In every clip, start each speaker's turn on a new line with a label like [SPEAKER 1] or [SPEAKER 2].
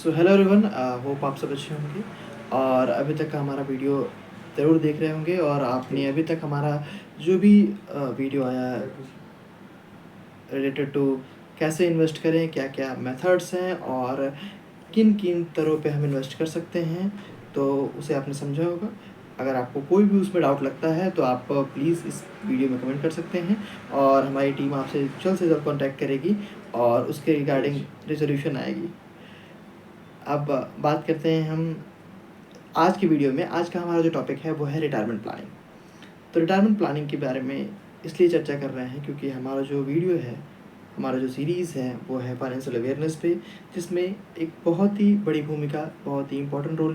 [SPEAKER 1] So hello everyone, hope आप सब अच्छे होंगे और अभी तक का हमारा वीडियो ज़रूर देख रहे होंगे। और आपने अभी तक हमारा जो भी वीडियो आया है रिलेटेड टू कैसे इन्वेस्ट करें, क्या क्या मेथड्स हैं और किन किन तरह पे हम इन्वेस्ट कर सकते हैं, तो उसे आपने समझा होगा। अगर आपको कोई भी उसमें डाउट लगता है तो आप प्लीज़ इस वीडियो में कमेंट कर सकते हैं और हमारी टीम आपसे जल्द से जल्द कॉन्टैक्ट करेगी और उसके रिगार्डिंग रिजोल्यूशन आएगी। अब बात करते हैं हम आज की वीडियो में। आज का हमारा जो टॉपिक है वो है रिटायरमेंट प्लानिंग। तो रिटायरमेंट प्लानिंग के बारे में इसलिए चर्चा कर रहे हैं क्योंकि हमारा जो वीडियो है, हमारा जो सीरीज़ है वो है फाइनेंशियल अवेयरनेस पे, जिसमें एक बहुत ही बड़ी भूमिका, बहुत ही इंपॉर्टेंट रोल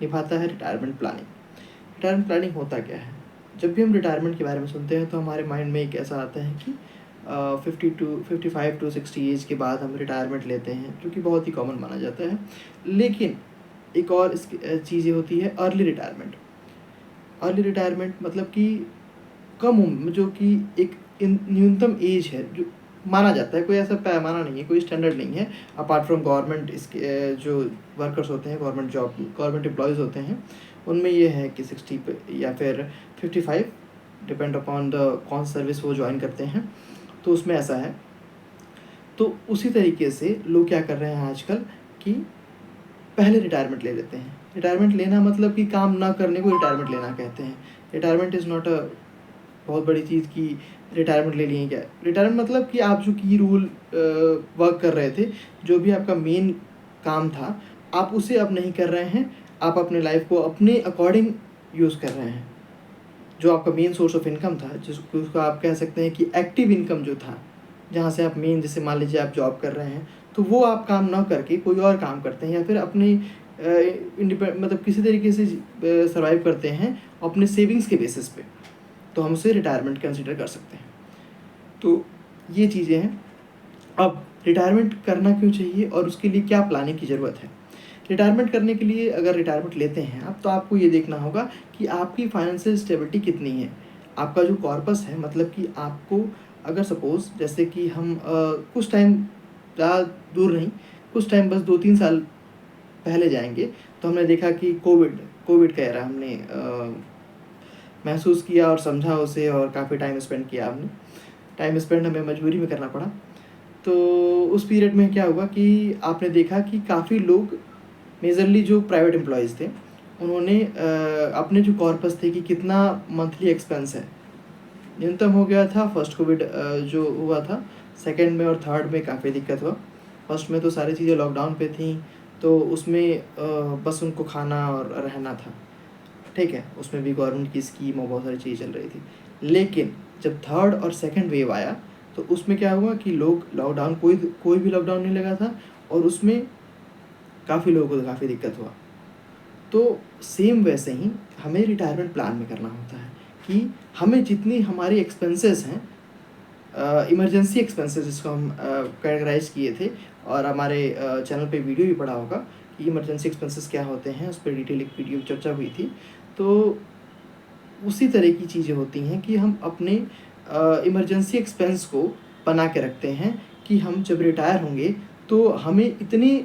[SPEAKER 1] निभाता है रिटायरमेंट प्लानिंग। रिटायरमेंट प्लानिंग होता क्या है? जब भी हम रिटायरमेंट के बारे में सुनते हैं तो हमारे माइंड में एक ऐसा आता है कि 55 टू 60 एज के बाद हम रिटायरमेंट लेते हैं, जो कि बहुत ही कॉमन माना जाता है। लेकिन एक और इसकी चीज़ें होती है अर्ली रिटायरमेंट। अर्ली रिटायरमेंट मतलब कि कम उम्र, जो कि एक न्यूनतम एज है जो माना जाता है। कोई ऐसा पैमाना नहीं है, कोई स्टैंडर्ड नहीं है अपार्ट फ्रॉम गवर्नमेंट। इसके जो वर्कर्स होते हैं, गवर्नमेंट एम्प्लॉयज़ होते हैं, उनमें ये है कि 60 पे या फिर 55, डिपेंड अपॉन द कौन सर्विस वो ज्वाइन करते हैं, तो उसमें ऐसा है। तो उसी तरीके से लोग क्या कर रहे हैं आजकल कि पहले रिटायरमेंट ले लेते हैं। रिटायरमेंट लेना मतलब कि काम ना करने को रिटायरमेंट लेना कहते हैं। रिटायरमेंट इज़ नॉट अ बहुत बड़ी चीज़ कि रिटायरमेंट ले लिए क्या। रिटायरमेंट मतलब कि आप जो की रूल वर्क कर रहे थे, जो भी आपका मेन काम था, आप उसे अब नहीं कर रहे हैं। आप अपने लाइफ को अपने अकॉर्डिंग यूज़ कर रहे हैं। जो आपका मेन सोर्स ऑफ इनकम था, जिसको आप कह सकते हैं कि एक्टिव इनकम जो था, जहाँ से आप मेन, जैसे मान लीजिए आप जॉब कर रहे हैं, तो वो आप काम ना करके कोई और काम करते हैं या फिर अपनी मतलब किसी तरीके से सर्वाइव करते हैं अपने सेविंग्स के बेसिस पे, तो हम उसे रिटायरमेंट कंसिडर कर सकते हैं। तो ये चीज़ें हैं। अब रिटायरमेंट करना क्यों चाहिए और उसके लिए क्या प्लानिंग की ज़रूरत है? रिटायरमेंट करने के लिए अगर रिटायरमेंट लेते हैं आप, तो आपको ये देखना होगा कि आपकी फाइनेंशियल स्टेबिलिटी कितनी है। आपका जो कॉर्पस है, मतलब कि आपको अगर सपोज़ जैसे कि हम कुछ टाइम ज़्यादा दूर नहीं, कुछ टाइम बस 2-3 साल पहले जाएँगे, तो हमने देखा कि कोविड का एरा हमने महसूस किया और समझा उसे और काफ़ी टाइम स्पेंड किया हमने। टाइम स्पेंड हमें मजबूरी में करना पड़ा। तो उस पीरियड में क्या हुआ कि आपने देखा कि काफ़ी लोग, मेजरली जो प्राइवेट एम्प्लॉयज़ थे, उन्होंने अपने जो कॉर्पस थे कि कितना मंथली एक्सपेंस है, न्यूनतम हो गया था। फर्स्ट कोविड जो हुआ था, सेकंड में और थर्ड में काफ़ी दिक्कत हुआ। फर्स्ट में तो सारी चीज़ें लॉकडाउन पे थी, तो उसमें बस उनको खाना और रहना था, ठीक है। उसमें भी गवर्नमेंट की स्कीम और बहुत सारी चीज़ें चल रही थी। लेकिन जब थर्ड और सेकंड वेव आया, तो उसमें क्या हुआ कि लोग लॉकडाउन, कोई भी लॉकडाउन नहीं लगा था और उसमें काफ़ी लोगों को काफ़ी दिक्कत हुआ। तो सेम वैसे ही हमें रिटायरमेंट प्लान में करना होता है कि हमें जितनी हमारी एक्सपेंसेस हैं, इमरजेंसी एक्सपेंसेस जिसको हम कैटेगराइज किए थे, और हमारे चैनल पे वीडियो भी पड़ा होगा कि इमरजेंसी एक्सपेंसेस क्या होते हैं, उस पर डिटेल एक वीडियो चर्चा हुई थी। तो उसी तरह की चीज़ें होती हैं कि हम अपने इमरजेंसी एक्सपेंस को बना के रखते हैं कि हम जब रिटायर होंगे तो हमें इतने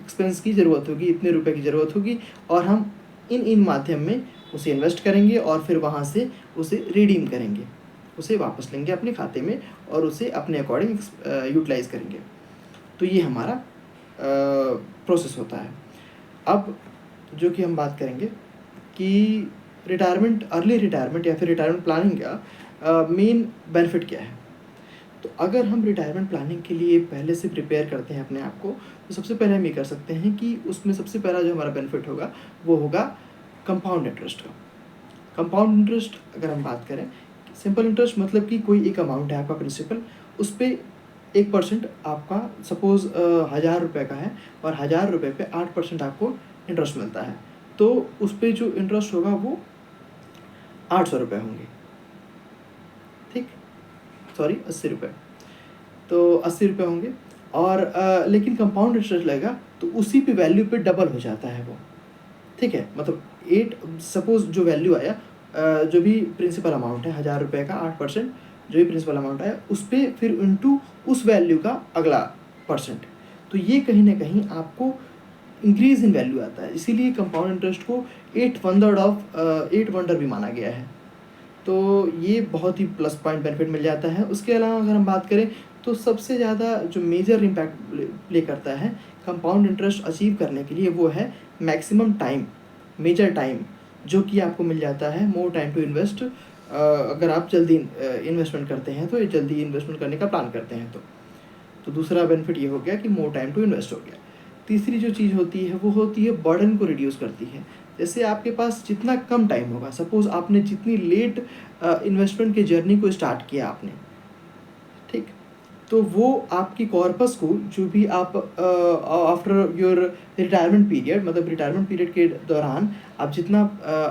[SPEAKER 1] एक्सपेंस की ज़रूरत होगी, इतने रुपए की ज़रूरत होगी, और हम इन माध्यम में उसे इन्वेस्ट करेंगे और फिर वहाँ से उसे रिडीम करेंगे, उसे वापस लेंगे अपने खाते में और उसे अपने अकॉर्डिंग यूटिलाइज़ करेंगे। तो ये हमारा प्रोसेस होता है। अब जो कि हम बात करेंगे कि रिटायरमेंट, अर्ली रिटायरमेंट या फिर रिटायरमेंट प्लानिंग का मेन बेनिफिट क्या है। तो अगर हम रिटायरमेंट प्लानिंग के लिए पहले से प्रिपेयर करते हैं अपने आप को, तो सबसे पहले हम ये कर सकते हैं कि उसमें सबसे पहला जो हमारा बेनिफिट होगा वो होगा कंपाउंड इंटरेस्ट का। कंपाउंड इंटरेस्ट अगर हम बात करें, सिंपल इंटरेस्ट मतलब कि कोई एक अमाउंट है आपका प्रिंसिपल, उस पर 1% आपका, सपोज़ 1000 रुपये का है और 1000 रुपये पे 8% आपको इंटरेस्ट मिलता है, तो उस पर जो इंटरेस्ट होगा वो 800 रुपये होंगे, ठीक, सॉरी 80 रुपये, तो 80 रुपये होंगे। और लेकिन कंपाउंड इंटरेस्ट लगेगा तो उसी पे वैल्यू पे डबल हो जाता है वो, ठीक है। मतलब 8, सपोज़ जो वैल्यू आया, जो भी प्रिंसिपल अमाउंट है 1000 रुपये का 8%, जो भी प्रिंसिपल अमाउंट आया उस पर फिर इंटू उस वैल्यू का अगला परसेंट। तो ये कहीं ना कहीं आपको इंक्रीज इन वैल्यू आता है। इसीलिए कंपाउंड इंटरेस्ट को एट वंडर भी माना गया है। तो ये बहुत ही प्लस पॉइंट बेनिफिट मिल जाता है। उसके अलावा अगर हम बात करें तो सबसे ज़्यादा जो मेजर इम्पैक्ट प्ले करता है कंपाउंड इंटरेस्ट अचीव करने के लिए वो है मैक्सिमम टाइम, मेजर टाइम, जो कि आपको मिल जाता है मोर टाइम टू इन्वेस्ट। अगर आप जल्दी इन्वेस्टमेंट करते हैं तो जल्दी इन्वेस्टमेंट करने का प्लान करते हैं तो दूसरा बेनिफिट ये हो गया कि मोर टाइम टू इन्वेस्ट हो गया। तीसरी जो चीज़ होती है वो होती है बर्डन को रिड्यूस करती है। जैसे आपके पास जितना कम टाइम होगा, सपोज़ आपने जितनी लेट इन्वेस्टमेंट की जर्नी को स्टार्ट किया आपने, ठीक, तो वो आपकी कॉर्पस को जो भी आप आफ्टर योर रिटायरमेंट पीरियड, मतलब रिटायरमेंट पीरियड के दौरान आप जितना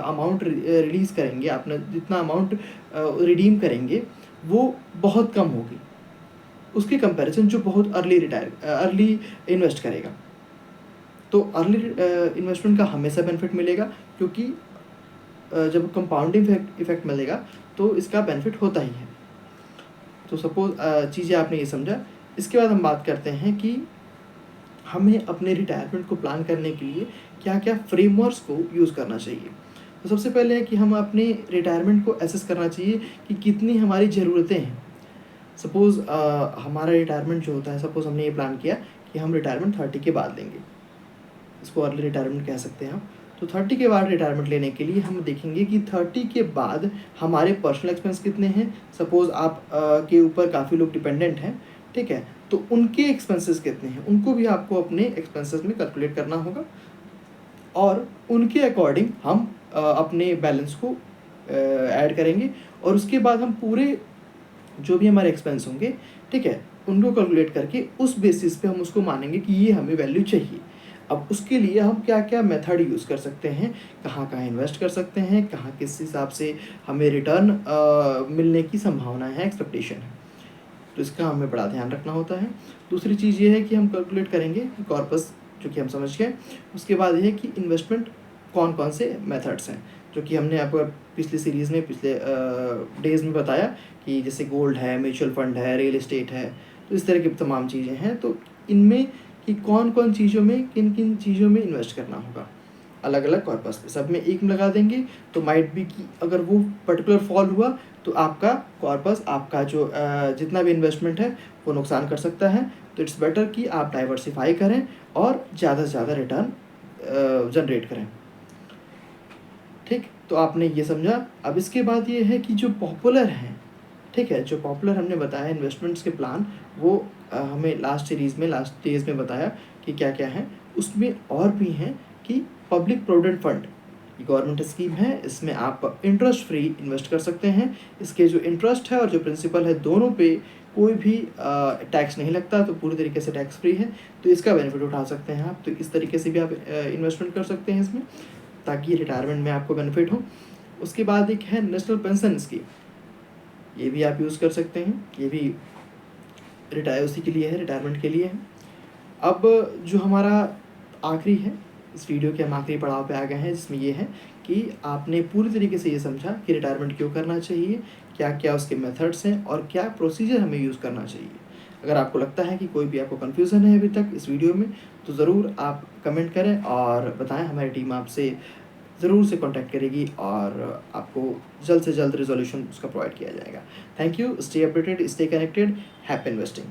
[SPEAKER 1] अमाउंट रिलीज़ करेंगे, आपने जितना अमाउंट रिडीम करेंगे, वो बहुत कम होगी उसके कंपैरिजन जो बहुत अर्ली इन्वेस्ट करेगा। तो अर्ली इन्वेस्टमेंट का हमेशा बेनिफिट मिलेगा, क्योंकि जब कंपाउंडिंग इफेक्ट मिलेगा तो इसका बेनिफिट होता ही है। तो सपोज चीज़ें आपने ये समझा। इसके बाद हम बात करते हैं कि हमें अपने रिटायरमेंट को प्लान करने के लिए क्या क्या फ्रेमवर्क्स को यूज़ करना चाहिए। तो सबसे पहले है कि हम अपने रिटायरमेंट को एसेस करना चाहिए कि कितनी हमारी ज़रूरतें हैं। सपोज़ हमारा रिटायरमेंट जो होता है, सपोज़ हमने ये प्लान किया कि हम रिटायरमेंट 30 के बाद लेंगे, इसको अर्ली रिटायरमेंट कह सकते हैं हम। तो 30 के बाद रिटायरमेंट लेने के लिए हम देखेंगे कि 30 के बाद हमारे पर्सनल एक्सपेंस कितने हैं। सपोज़ आप के ऊपर काफ़ी लोग डिपेंडेंट हैं, ठीक है, तो उनके एक्सपेंसेस कितने हैं, उनको भी आपको अपने एक्सपेंसेस में कैलकुलेट करना होगा और उनके अकॉर्डिंग हम अपने बैलेंस को ऐड करेंगे। और उसके बाद हम पूरे जो भी हमारे एक्सपेंस होंगे, ठीक है, उनको कैलकुलेट करके उस बेसिस पे हम उसको मानेंगे कि ये हमें वैल्यू चाहिए। अब उसके लिए हम क्या क्या मेथड यूज़ कर सकते हैं, कहाँ कहाँ इन्वेस्ट कर सकते हैं, कहाँ किस हिसाब से हमें रिटर्न मिलने की संभावना है, एक्सपेक्टेशन है, तो इसका हमें बड़ा ध्यान रखना होता है। दूसरी चीज़ ये है कि हम कैलकुलेट करेंगे कॉर्पस, जो कि हम समझ गए। उसके बाद ये है कि इन्वेस्टमेंट कौन कौन से मेथड्स हैं, जो कि हमने आपको पिछली सीरीज़ में, पिछले डेज़ में बताया कि जैसे गोल्ड है, म्यूचुअल फंड है, रियल एस्टेट है, तो इस तरह की तमाम चीज़ें हैं। तो इनमें कि कौन कौन चीज़ों में, किन किन चीज़ों में इन्वेस्ट करना होगा अलग अलग कॉर्पस पे, सब में एक में लगा देंगे तो माइट बी कि अगर वो पर्टिकुलर फॉल हुआ तो आपका कॉर्पस, आपका जो जितना भी इन्वेस्टमेंट है वो नुकसान कर सकता है। तो इट्स बेटर कि आप डाइवर्सिफाई करें और ज़्यादा से ज़्यादा रिटर्न जनरेट करें, ठीक। तो आपने ये समझा। अब इसके बाद ये है कि जो पॉपुलर हैं, ठीक है, जो पॉपुलर हमने बताया इन्वेस्टमेंट्स के प्लान, वो हमें लास्ट सीरीज़ में, लास्ट डेज में बताया कि क्या क्या है। उसमें और भी हैं कि public provident fund, government scheme है, इसमें आप इंटरेस्ट फ्री इन्वेस्ट कर सकते हैं। इसके जो इंटरेस्ट है और जो प्रिंसिपल है, दोनों पे कोई भी टैक्स नहीं लगता, तो पूरी तरीके से टैक्स फ्री है, तो इसका बेनिफिट उठा सकते हैं आप। तो इस तरीके से भी आप इन्वेस्टमेंट कर सकते हैं इसमें, ताकि रिटायरमेंट में आपको बेनिफिट हो। उसके बाद एक है नेशनल पेंशन स्कीम, ये भी आप यूज़ कर सकते हैं, ये भी उसी के लिए है, रिटायरमेंट के लिए है। अब जो हमारा आखिरी है, इस वीडियो के हम आखिरी पड़ाव पे आ गए हैं, जिसमें ये है कि आपने पूरी तरीके से ये समझा कि रिटायरमेंट क्यों करना चाहिए, क्या क्या उसके मेथड्स हैं और क्या प्रोसीजर हमें यूज़ करना चाहिए। अगर आपको लगता है कि कोई भी आपको कन्फ्यूज़न है अभी तक इस वीडियो में, तो ज़रूर आप कमेंट करें और बताएं, हमारी टीम आपसे ज़रूर से कॉन्टैक्ट करेगी और आपको जल्द से जल्द रिजोल्यूशन उसका प्रोवाइड किया जाएगा। Thank you, stay updated, stay connected, happy investing.